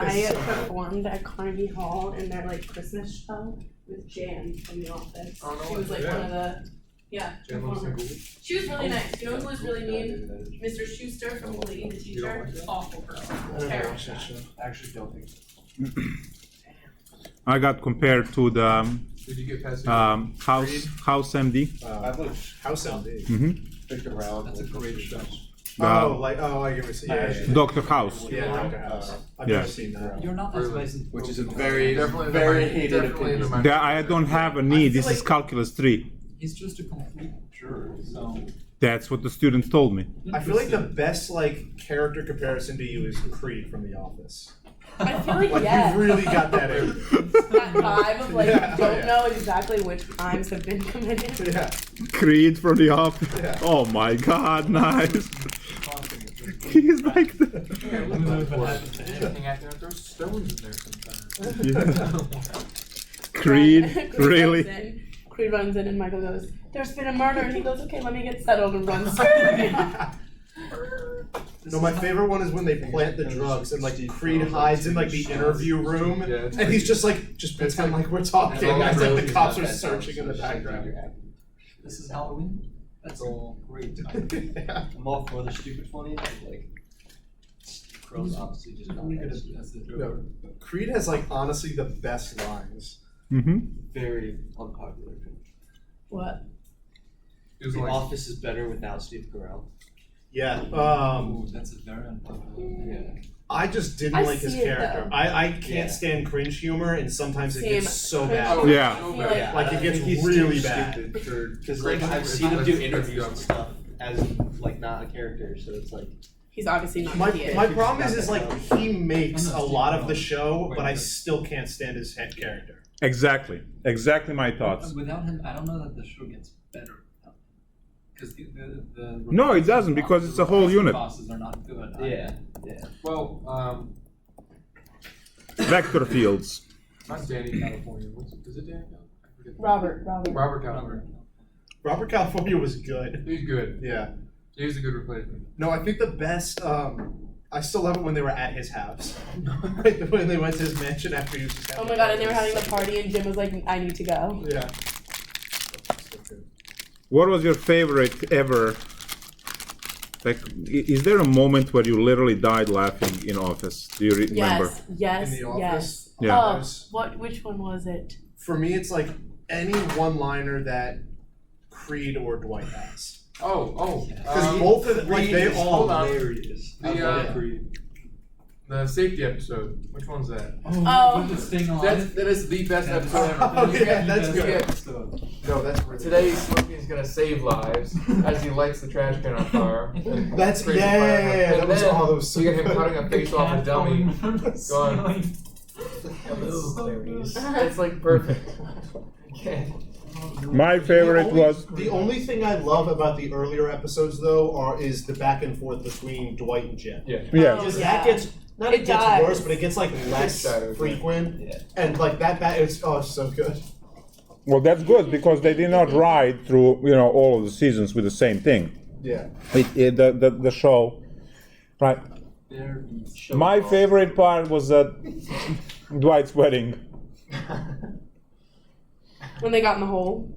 I performed at Carnegie Hall in their like Christmas show with Jan from The Office. Oh, no She was like one of the performers. She was really nice. You know who was really mean? Mr. Schuster from Glee, the teacher. Awful person. Terrible. I actually don't think so. I got compared to the Did you get past House MD. I looked House MD. Victor Brown? That's a great show. I give it. Yeah. Dr. House. Yeah, Dr. House. I've Yeah. never seen that. You're not as basic. Which is a very, Definitely very in the hated definitely in the opinion. I don't have a need. This is Calculus 3. He's just a complete jerk. So That's what the students told me. I feel like the best character comparison to you is Creed from The Office. I feel like, Like yes. you really got that in. That vibe of like, Yeah, don't yeah. know exactly which crimes have been committed. Yeah. Creed from The Office. Yeah. Oh my god, nice. He's like the... Anything out there, there's stones in there sometimes. Creed, really? Creed runs in and Michael goes, "There's been a murder," and he goes, "Okay, let me get settled," and runs. No, my favorite one is when they plant the drugs and Creed hides in the interview room and he's just pretend like we're talking as the cops are searching in the background. this is Halloween. That's all great. Yeah. I'm all for the stupid funny, Crow's obviously just not That's the No, joke. Creed has honestly the best lines. very unpopular opinion. What? It was The like, Office is better without Steve Carell. Yeah. Ooh, that's a very unpopular. Yeah. I just didn't I like his see it, character. though. I can't stand cringe humor and sometimes it Same. gets so Cringe bad. oh, Yeah. so Yeah. bad. Like it gets He's really too bad. stupid for because Great I've humor. seen him do That's interviews dumb. and stuff as not a character, so it's He's obviously not My an idiot. problem is he makes a lot of the show, but I still can't stand his head character. Exactly my thoughts. Without him, I don't know that the show gets better. Because the No, it doesn't, because it's a whole unit. Bosses are not good. yeah. well, Vector fields. not Danny California. Is it Danny? I forget. Robert. Robert California. Robert California was good. He's good. Yeah. He's a good replacement. No, I think the best. I still love it when they were at his house. When they went to his mansion after he was just Oh my god, and they were having the party, and Jim was like, "I need to go." Yeah. What was your favorite ever? Is there a moment where you literally died laughing in Office? Do you remember? Yes, In The yes. Office? Yeah. Oh, which one was it? For me, it's any one-liner that Creed or Dwight has. Because both of them, they all. Hold on. Hilarious. The safety episode. Which one's that? Oh. Put this thing on. That is the best episode ever. Okay, that's good. Episode. No, that's really Today, Smokey's gonna save lives as he lights the trash can on fire. That's Crazy yeah. fire. That And was then all those. you get him cutting a face off a dummy. Going. It's perfect. Okay. My favorite was The only thing I love about the earlier episodes, though, is the back and forth between Dwight and Jim. Yeah. yeah. Because Yeah. that gets not It it gets does. worse, but it gets less Shadows, yeah. frequent, Yeah. and it's so good. Well, that's good because they did not ride through all of the seasons with the same thing. Yeah. The show, right? My favorite part was Dwight's wedding. When they got in the hole.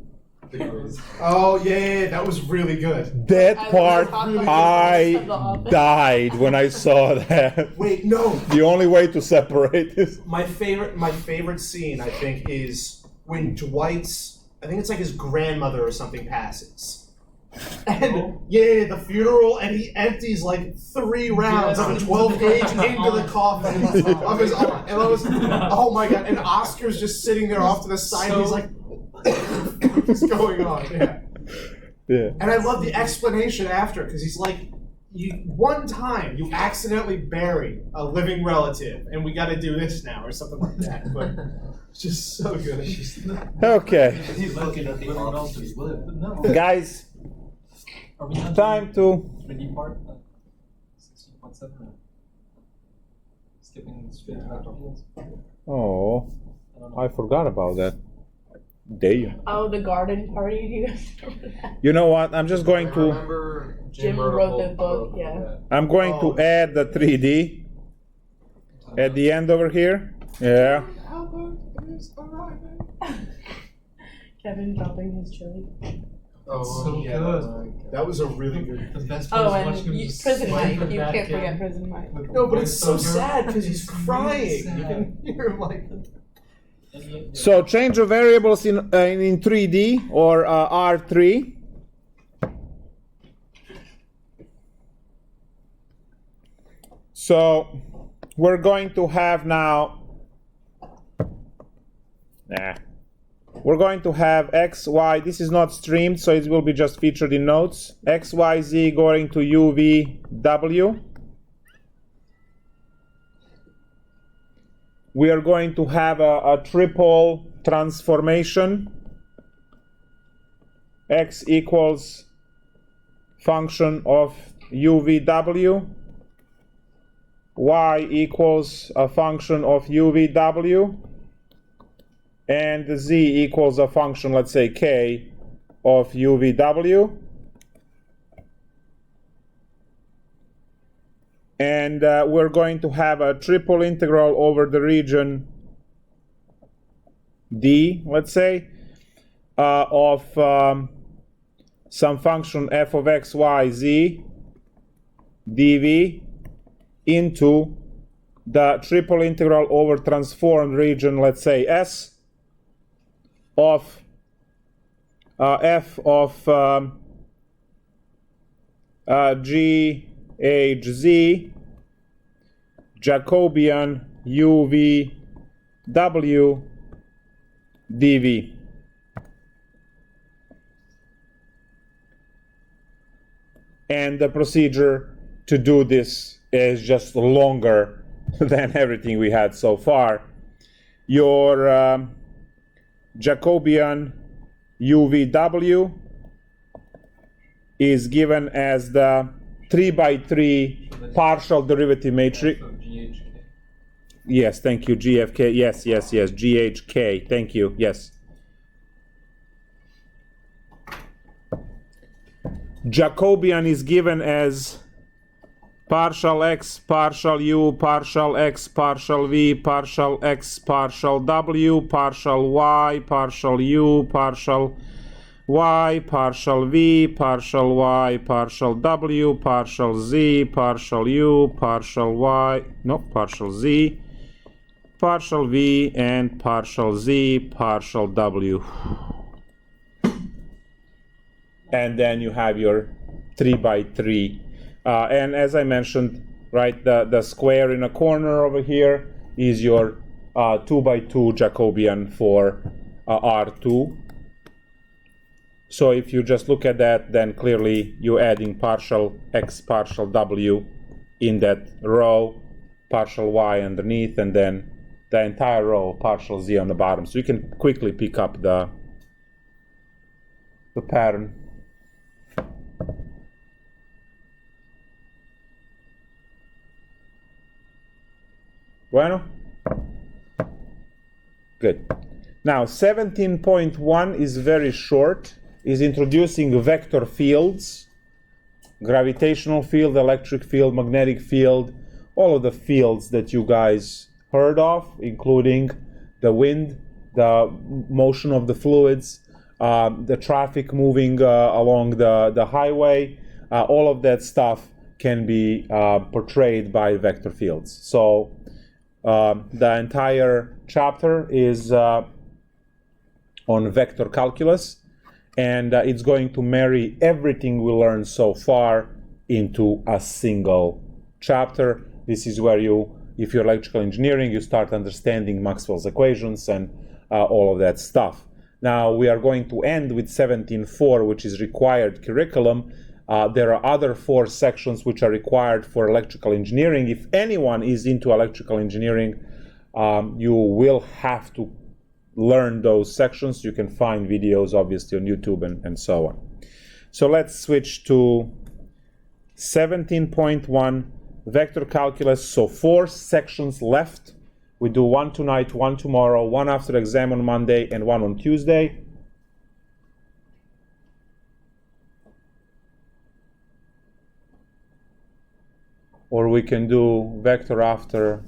Oh yeah, that was really good. That I part, thought the I of The Office. died when I saw that. Wait, no. The only way to separate is My favorite scene, I think, is when Dwight's, I think it's his grandmother or something passes. And yeah, the funeral, and he empties 3 rounds of a 12 gauge into the coffin of his aunt. And I was, oh my god, and Oscar's just sitting there off to the side, and he's like, what's going on? yeah. And I love the explanation after, because he's like, one time you accidentally buried a living relative, and we got to do this now, or something like that. But it's just so good. Okay, He's looking at the relatives live, but no. guys, Are we not time to. 3D part? 16.7. Skipping straight to vector fields. Oh, I don't know. I forgot about that. Damn. Oh, the garden party. Do you guys remember that? You know what? I'm just going I to. remember Jim a wrote whole the book, yeah. I'm going to add the 3D. at the end over here. Yeah. Albert is arriving. Kevin dropping his chili. Oh, So yeah. good. That was a really good. The best part Oh, is watching and him just Prison swipe Mike. it You back can't forget in Prison Mike. with No, but it's so voiceover. sad because he's It's really crying. sad. You can hear him like. So change of variables in 3D or R3. So we're going to have now. We're going to have x, y. This is not streamed, so it will be just featured in notes. X, y, z going to u, v, w. We are going to have a triple transformation. X equals function of u, v, w. Y equals a function of u, v, w. And z equals a function, let's say k, of u, v, w. And we're going to have a triple integral over the region D, let's say, of some function f of x, y, z, dv, into the triple integral over transformed region, let's say S, of f of g, h, z, Jacobian u, v, w, dv. And the procedure to do this is just longer than everything we had so far. Your Jacobian UVW is given as the 3x3 partial derivative matrix. So GHK. Yes, thank you, GFK. Yes, GHK. Thank you. Yes. Jacobian is given as partial x, partial u, partial x, partial v, partial x, partial w, partial y, partial u, partial y, partial v, partial y, partial w, partial z, partial u, partial y, no, partial z, partial v, and partial z, partial w. And then you have your 3x3. And as I mentioned, right, the square in a corner over here is your 2x2 Jacobian for R2. So if you just look at that, then clearly you're adding partial x, partial w in that row, partial y underneath, and then the entire row, partial z on the bottom. So you can quickly pick up the pattern. Bueno? Good. Now, 17.1 is very short, is introducing vector fields, gravitational field, electric field, magnetic field, all of the fields that you guys heard of, including the wind, the motion of the fluids, the traffic moving along the highway, all of that stuff can be portrayed by vector fields. So the entire chapter is on vector calculus, and it's going to marry everything we learned so far into a single chapter. This is where you, if you're electrical engineering, you start understanding Maxwell's equations and all of that stuff. Now we are going to end with 17.4, which is required curriculum. There are other 4 sections which are required for electrical engineering. If anyone is into electrical engineering, you will have to learn those sections. You can find videos, obviously, on YouTube and so on. So let's switch to 17.1, vector calculus. So 4 sections left. We do 1 tonight, 1 tomorrow, 1 after exam on Monday, and 1 on Tuesday. Or we can do vector after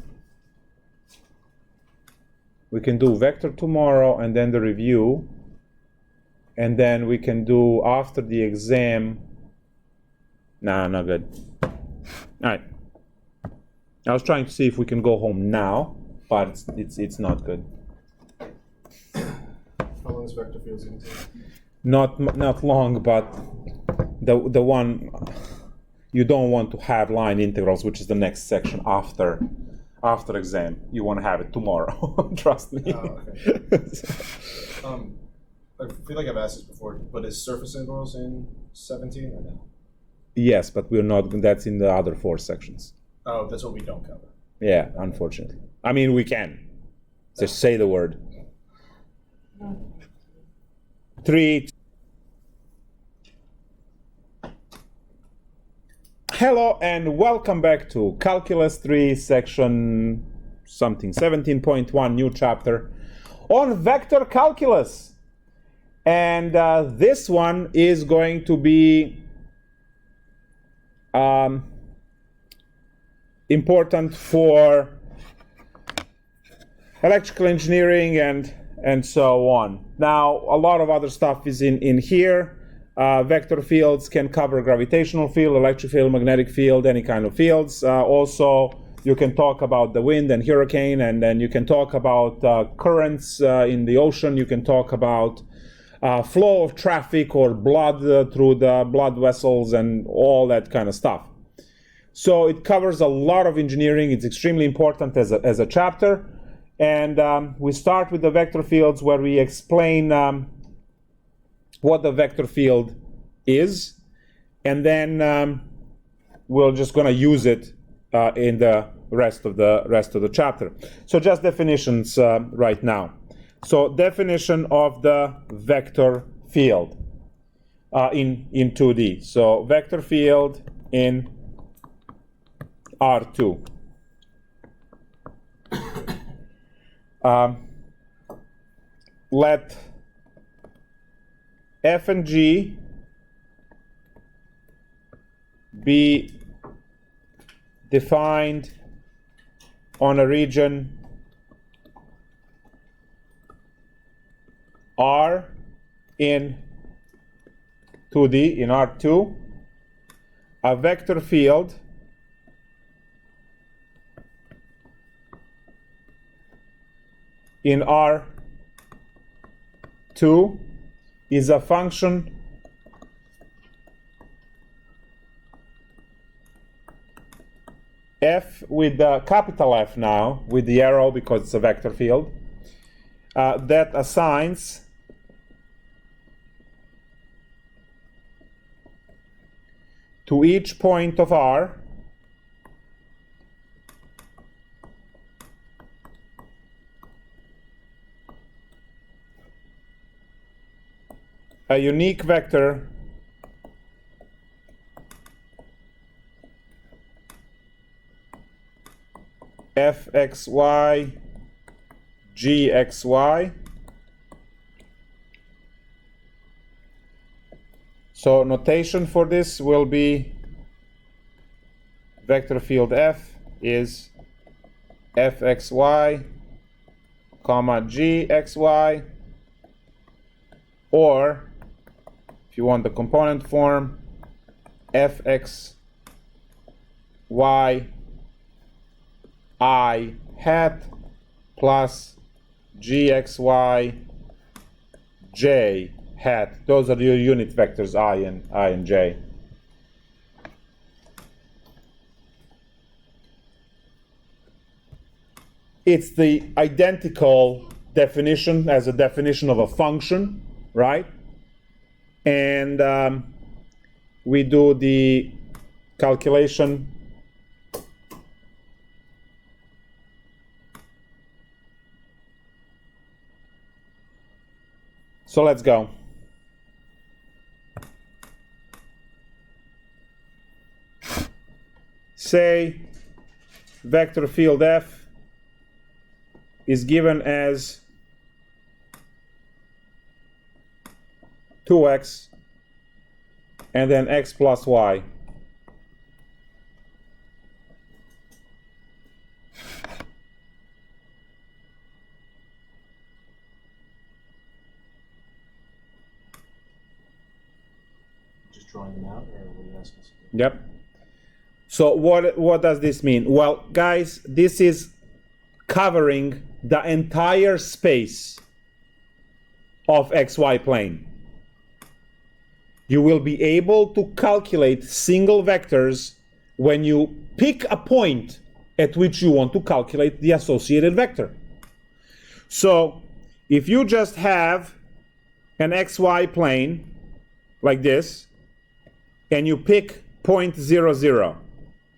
We can do vector tomorrow and then the review. And then we can do after the exam. Nah, not good. All right. I was trying to see if we can go home now, but it's not good. How long is vector fields going to take? Not long, but the one you don't want to have line integrals, which is the next section after exam. You want to have it tomorrow. Trust me. Oh, okay. I feel like I've asked this before, but is surface integrals in 17 or no? Yes, but we're not. That's in the other 4 sections. Oh, that's what we don't cover. Yeah, unfortunately. I mean, we can. Just say the word. 3. Hello and welcome back to Calculus 3 section something 17.1 new chapter on vector calculus. And this one is going to be important for electrical engineering and so on. Now, a lot of other stuff is in here. Vector fields can cover gravitational field, electric field, magnetic field, any kind of fields. Also, you can talk about the wind and hurricane, and then you can talk about currents in the ocean. You can talk about flow of traffic or blood through the blood vessels and all that kind of stuff. So it covers a lot of engineering. It's extremely important as a chapter. And we start with the vector fields, where we explain what the vector field is, and then we're just going to use it in the rest of the chapter. So just definitions right now. So definition of the vector field in 2D. So vector field in R2. Let F and G be defined on a region R in 2D, in R2, a vector field in R2 is a function F with the capital F now, with the arrow because it's a vector field, that assigns to each point of R a unique vector fxy gxy. So notation for this will be vector field F is fxy comma gxy, or if you want the component form, fx y I hat plus gxy j hat. Those are your unit vectors I and j. It's the identical definition as a definition of a function, right? And we do the calculation so let's go. Say vector field F is given as 2x and then x plus y. drawing them out, or what are you asking us to do? Yep. So what does this mean? Well, guys, this is covering the entire space of xy plane. You will be able to calculate single vectors when you pick a point at which you want to calculate the associated vector. So if you just have an xy plane like this, and you pick point 0, 0,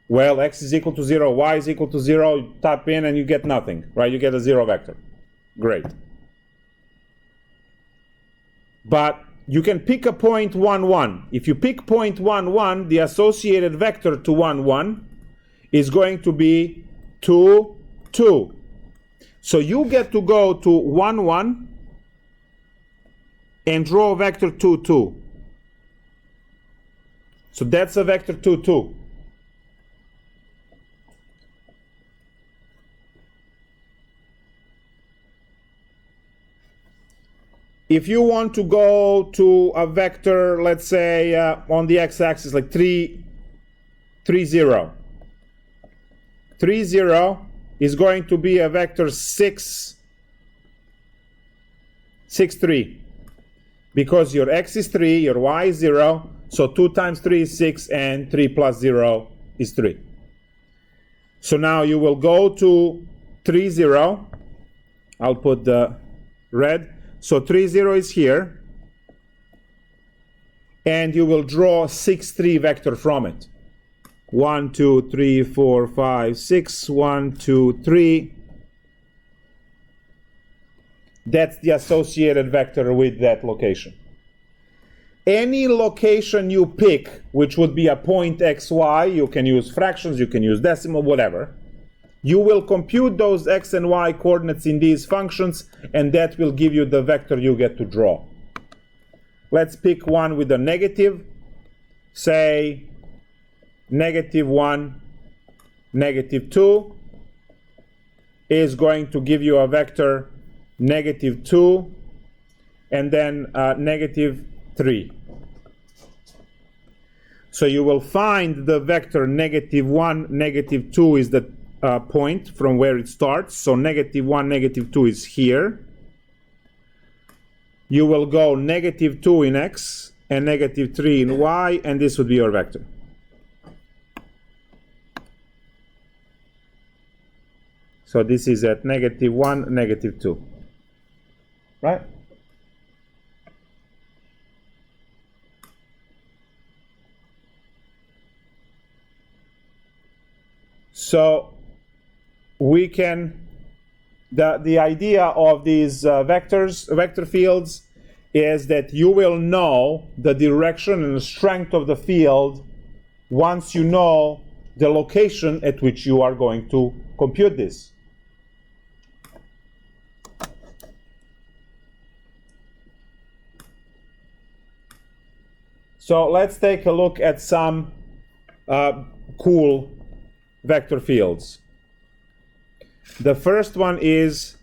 well, x is equal to 0, y is equal to 0, you type in and you get nothing, right? You get a 0 vector. Great. But you can pick a point 1, 1. If you pick point 1, 1, the associated vector to 1, 1 is going to be 2, 2. So you get to go to 1, 1 and draw a vector 2, 2. So that's a vector 2, 2. If you want to go to a vector, let's say on the x-axis, like 3, 3, 0. 3, 0 is going to be a vector 6, 6, 3. Because your x is 3, your y is 0, so 2 times 3 is 6, and 3 plus 0 is 3. So now you will go to 3, 0. I'll put the red. So 3, 0 is here. And you will draw 6, 3 vector from it. 1, 2, 3, 4, 5, 6, 1, 2, 3. That's the associated vector with that location. Any location you pick, which would be a point xy, you can use fractions, you can use decimal, whatever. You will compute those x and y coordinates in these functions, and that will give you the vector you get to draw. Let's pick one with a negative. Say -1, -2 is going to give you a vector -2 and then -3. So you will find the vector -1, -2 is the point from where it starts. So -1, -2 is here. You will go -2 in x and -3 in y, and this would be your vector. So this is at -1, -2. Right? So we can, the idea of these vector fields, is that you will know the direction and the strength of the field once you know the location at which you are going to compute this. So let's take a look at some cool vector fields. The first one is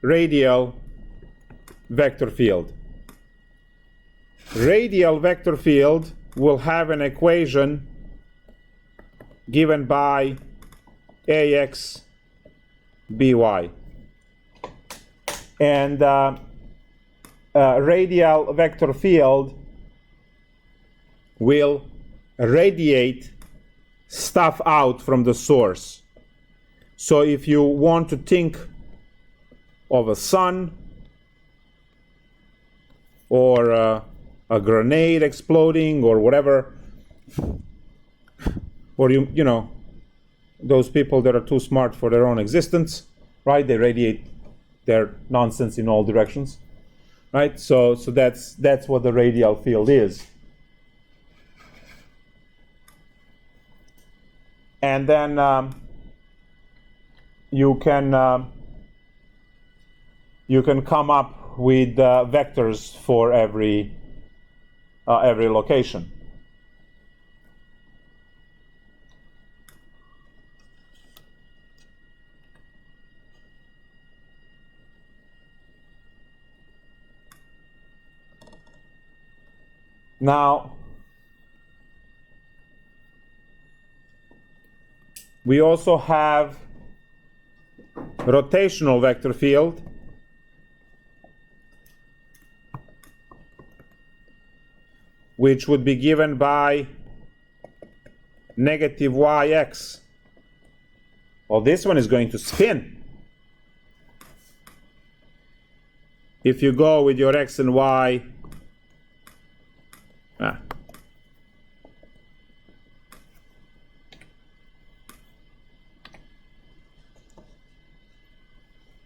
radial vector field. Radial vector field will have an equation given by ax by. And radial vector field will radiate stuff out from the source. So if you want to think of a sun or a grenade exploding or whatever, or you know, those people that are too smart for their own existence, right? They radiate their nonsense in all directions, right? So that's what the radial field is. And then you can come up with vectors for every location. Now, we also have rotational vector field, which would be given by negative yx. Well, this one is going to spin. If you go with your x and y,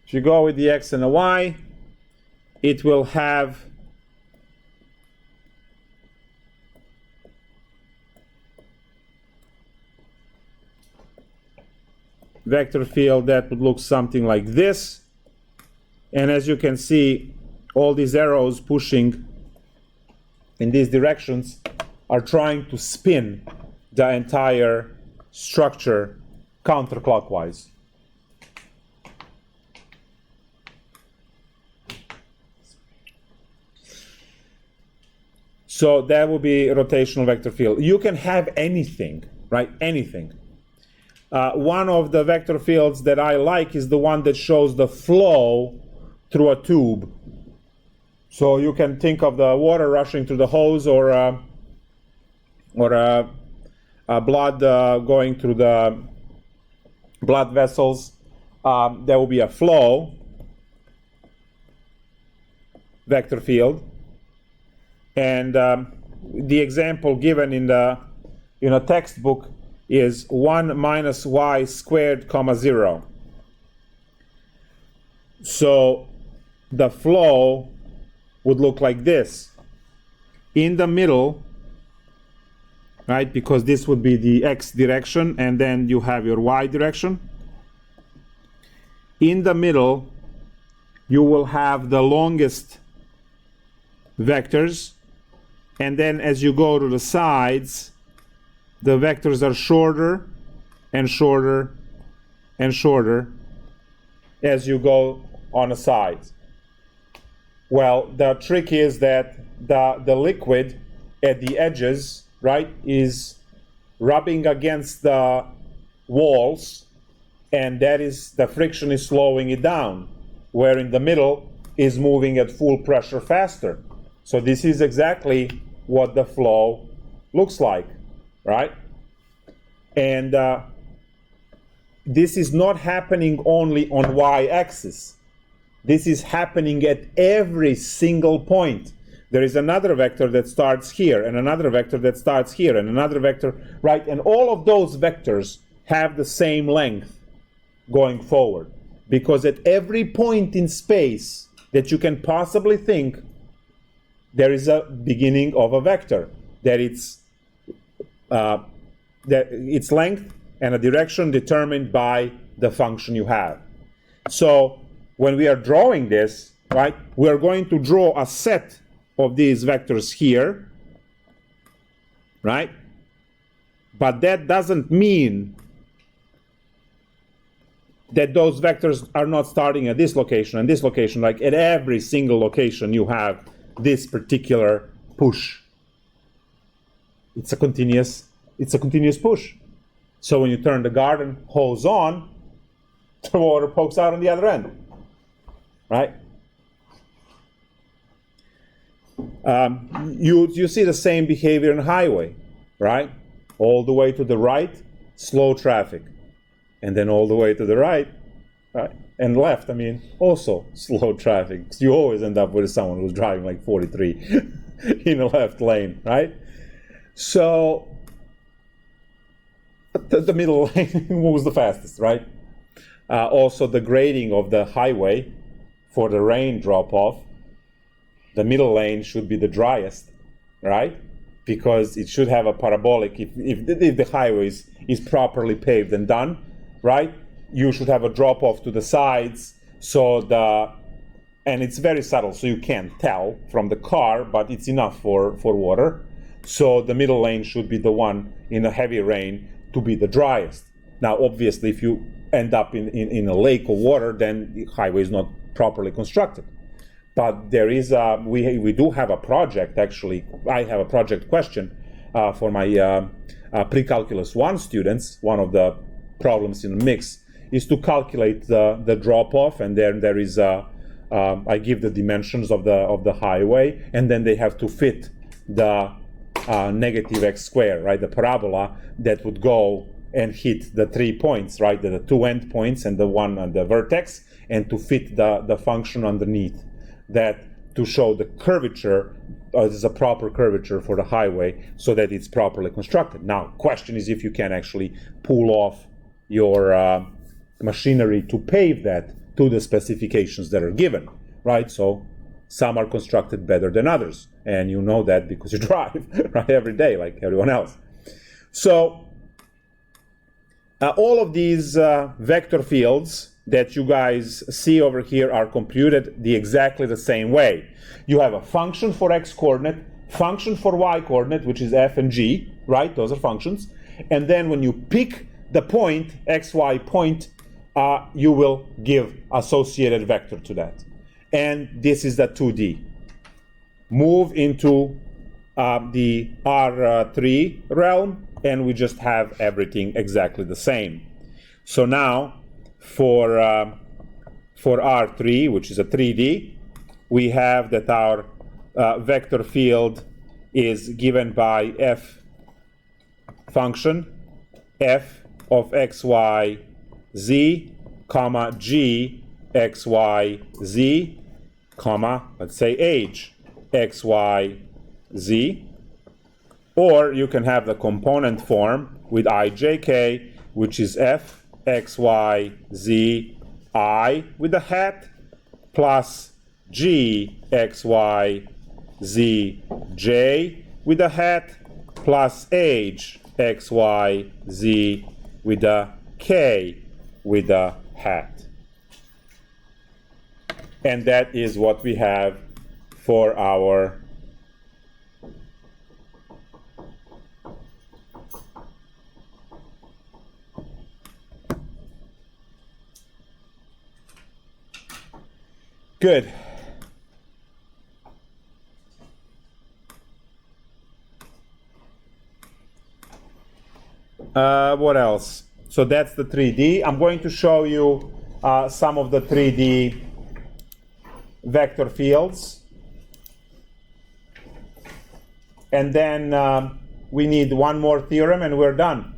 if you go with the x and the y, it will have vector field that would look something like this. And as you can see, all these arrows pushing in these directions are trying to spin the entire structure counterclockwise. So that would be rotational vector field. You can have anything, right? Anything. One of the vector fields that I like is the one that shows the flow through a tube. So you can think of the water rushing through the hose, or blood going through the blood vessels. There will be a flow vector field. And the example given in the textbook is 1 minus y squared comma 0. So the flow would look like this. In the middle, right, because this would be the x direction, and then you have your y direction. In the middle, you will have the longest vectors, and then as you go to the sides, the vectors are shorter and shorter and shorter as you go on the sides. Well, the trick is that the liquid at the edges, right, is rubbing against the walls, and that is, the friction is slowing it down, where in the middle is moving at full pressure faster. So this is exactly what the flow looks like, right? And this is not happening only on y-axis. This is happening at every single point. There is another vector that starts here, and another vector that starts here, and another vector, right? And all of those vectors have the same length going forward. Because at every point in space that you can possibly think, there is a beginning of a vector, that its length and a direction determined by the function you have. So when we are drawing this, right, we are going to draw a set of these vectors here, right? But that doesn't mean that those vectors are not starting at this location and this location. Like at every single location you have this particular push. It's a continuous push. So when you turn the garden hose on, the water pokes out on the other end, right? You see the same behavior in highway, right? All the way to the right, slow traffic. And then all the way to the right, and left, also slow traffic. You always end up with someone who's driving like 43 in the left lane, right? So the middle lane moves the fastest, right? Also, the grading of the highway for the rain drop-off, the middle lane should be the driest, right? Because it should have a parabolic, if the highway is properly paved and done, right? You should have a drop-off to the sides, and it's very subtle, so you can't tell from the car, but it's enough for water. So the middle lane should be the one in a heavy rain to be the driest. Now, obviously, if you end up in a lake of water, then the highway is not properly constructed. But there is we do have a project, actually. I have a project question for my pre-calculus 1 students. One of the problems in the mix is to calculate the drop-off, and then there is I give the dimensions of the highway, and then they have to fit the negative x squared, right? The parabola that would go and hit the 3 points, right? The 2 end points and the one on the vertex, and to fit the function underneath that to show the curvature is a proper curvature for the highway so that it's properly constructed. Now, question is if you can actually pull off your machinery to pave that to the specifications that are given, right? So some are constructed better than others, and you know that because you drive right every day like everyone else. So all of these vector fields that you guys see over here are computed exactly the same way. You have a function for x coordinate, function for y coordinate, which is f and g, right? Those are functions. And then when you pick the point, xy point, you will give associated vector to that. And this is the 2D. Move into the R3 realm, and we just have everything exactly the same. So now, for R3, which is a 3D, we have that our vector field is given by f function, f of x, y, z, comma, g, x, y, z, comma, let's say age, x, y, z. Or you can have the component form with ijk, which is f, x, y, z, I with a hat, plus g, x, y, z, j with a hat, plus age, x, y, z with a k with a hat. And that is what we have for our good. What else? So that's the 3D. I'm going to show you some of the 3D vector fields. And then we need one more theorem and we're done.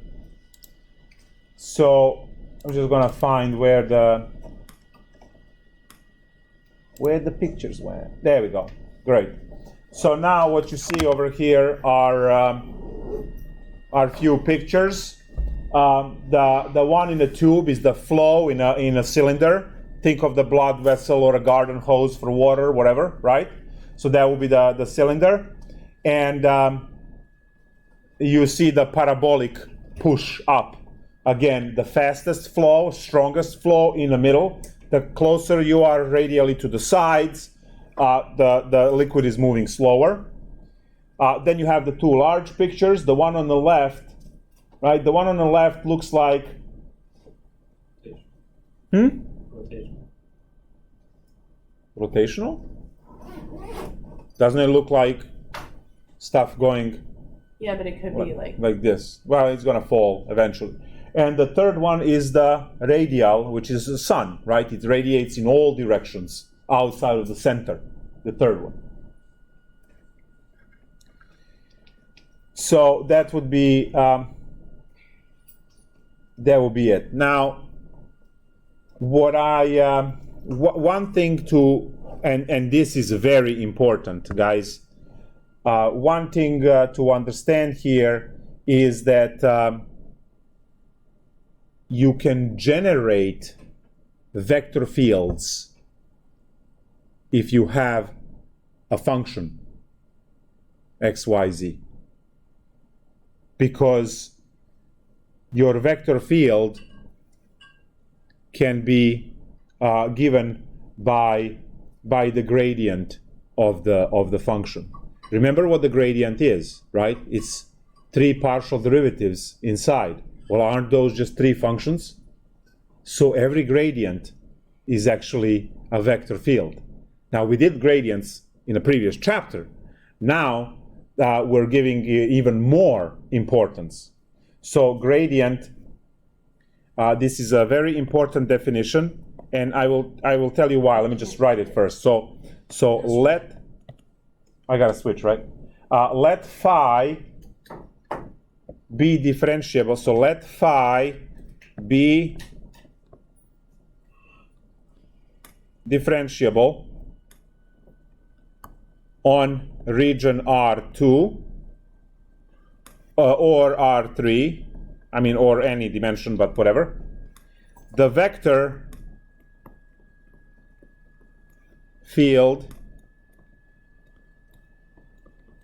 So I'm just going to find where the pictures went. There we go. Great. So now what you see over here are few pictures. The one in the tube is the flow in a cylinder. Think of the blood vessel or a garden hose for water, whatever, right? So that will be the cylinder. And you see the parabolic push up. Again, the fastest flow, strongest flow in the middle. The closer you are radially to the sides, the liquid is moving slower. Then you have the two large pictures. The one on the left, right? The one on the left looks like rotational. Doesn't it look like stuff going? Yeah, but it could be like this. Well, it's gonna fall eventually. And the third one is the radial, which is the sun, right? It radiates in all directions outside of the center, the third one. So that would be it. Now, one thing to, and this is very important, guys. One thing to understand here is that you can generate vector fields if you have a function x, y, z, because your vector field can be given by the gradient of the function. Remember what the gradient is, right? It's 3 partial derivatives inside. Well, aren't those just 3 functions? So every gradient is actually a vector field. Now, we did gradients in a previous chapter. Now, we're giving even more importance. So gradient, this is a very important definition, and I will tell you why. Let me just write it first. So let, I gotta switch, right? Let phi be differentiable. So let phi be differentiable on region R2 or R3, I mean, or any dimension, but whatever. The vector field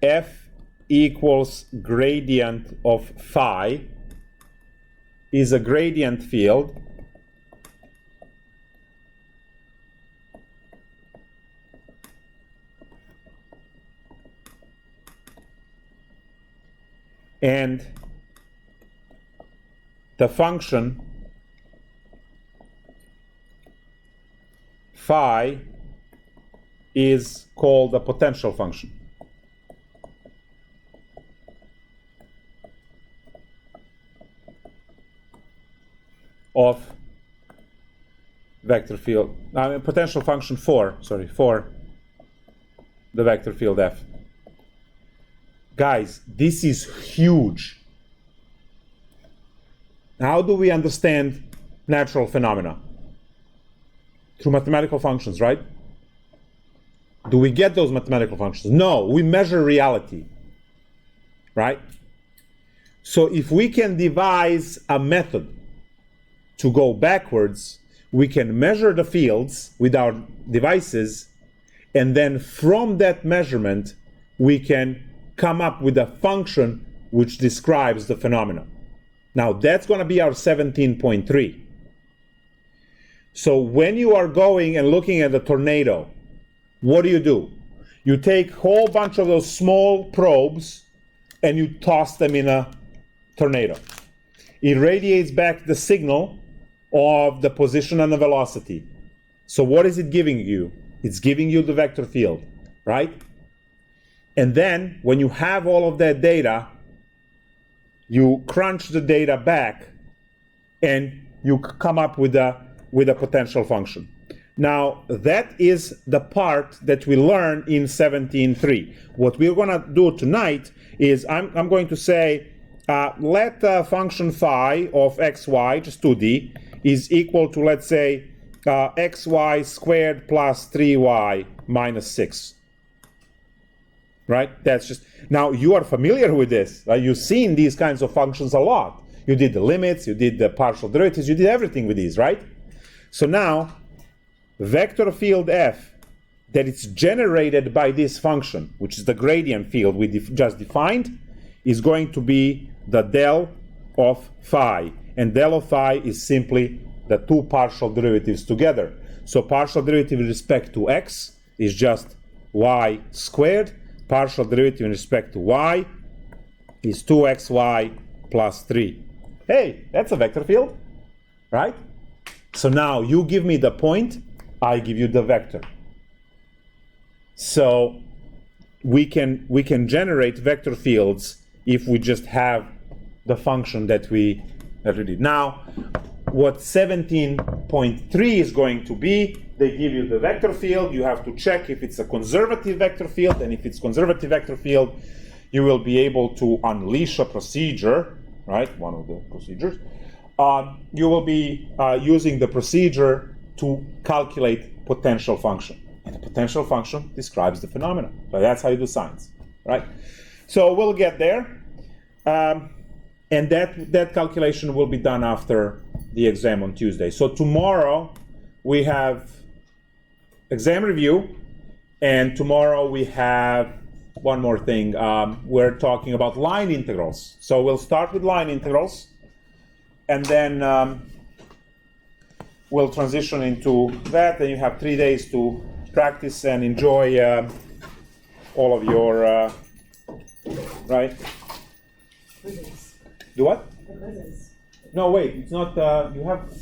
F equals gradient of phi is a gradient field and the function phi is called a potential function. Of vector field, potential function for the vector field F. Guys, this is huge. How do we understand natural phenomena? Through mathematical functions, right? Do we get those mathematical functions? No, we measure reality, right? So if we can devise a method to go backwards, we can measure the fields with our devices, and then from that measurement, we can come up with a function which describes the phenomena. Now, that's going to be our 17.3. So when you are going and looking at a tornado, what do? You take a whole bunch of those small probes and you toss them in a tornado. It radiates back the signal of the position and the velocity. So what is it giving you? It's giving you the vector field, right? And then when you have all of that data, you crunch the data back and you come up with a potential function. Now, that is the part that we learn in 17.3. What we're going to do tonight is I'm going to say let function phi of xy, just 2D, is equal to, let's say, xy squared plus 3y minus 6. Right? That's just, now you are familiar with this. You've seen these kinds of functions a lot. You did the limits, you did the partial derivatives, you did everything with these, right? So now, vector field F that it's generated by this function, which is the gradient field we just defined, is going to be the del of phi. And del of phi is simply the two partial derivatives together. So partial derivative with respect to x is just y squared. Partial derivative in respect to y is 2xy plus 3. Hey, that's a vector field, right? So now you give me the point, I give you the vector. So we can generate vector fields if we just have the function that we did. Now, what 17.3 is going to be, they give you the vector field. You have to check if it's a conservative vector field, and if it's conservative vector field, you will be able to unleash a procedure, right? One of the procedures. You will be using the procedure to calculate potential function. And the potential function describes the phenomena. So that's how you do science, right? So we'll get there. And that calculation will be done after the exam on Tuesday. So tomorrow we have exam review, and tomorrow we have one more thing. We're talking about line integrals. So we'll start with line integrals, and then we'll transition into that. Then you have 3 days to practice and enjoy all of your, right? Quizzes. Do what? The quizzes. No, wait, it's not, you have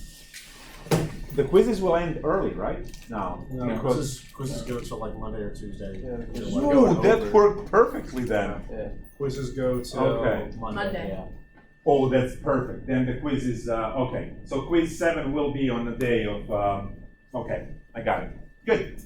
the quizzes will end early, right? Now, No, because quizzes go till like Monday or Tuesday. Yeah. ooh, that worked perfectly then. Quizzes go till Okay. Monday. Yeah. Oh, that's perfect. Then the quiz is okay. So quiz 7 will be on the day of. Okay, I got it. Good.